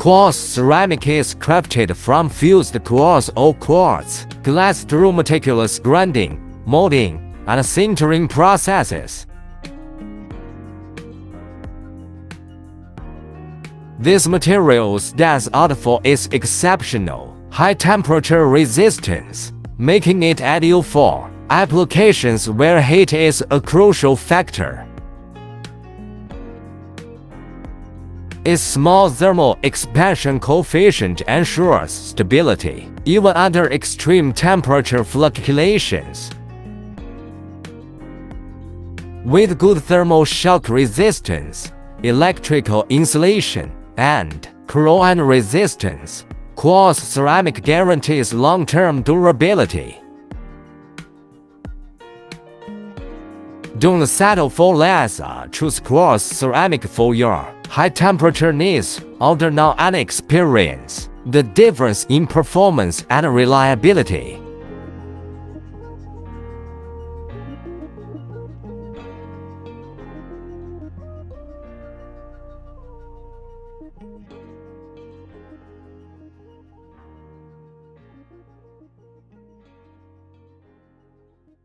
Quartz ceramic is crafted from fused quartz or quartz glass through meticulous grinding, molding, and sintering processes. This material stands out for its exceptional high temperature resistance, making it ideal for applications where heat is a crucial factor. Its small thermal expansion coefficient ensures stability, even under extreme temperature fluctuations. With good thermal shock resistance, electrical insulation, and corrosion resistance, quartz ceramic guarantees long-term durability. Don't settle for less. Choose quartz ceramic for your high-temperature needs. Order now and experience the difference in performance and reliability.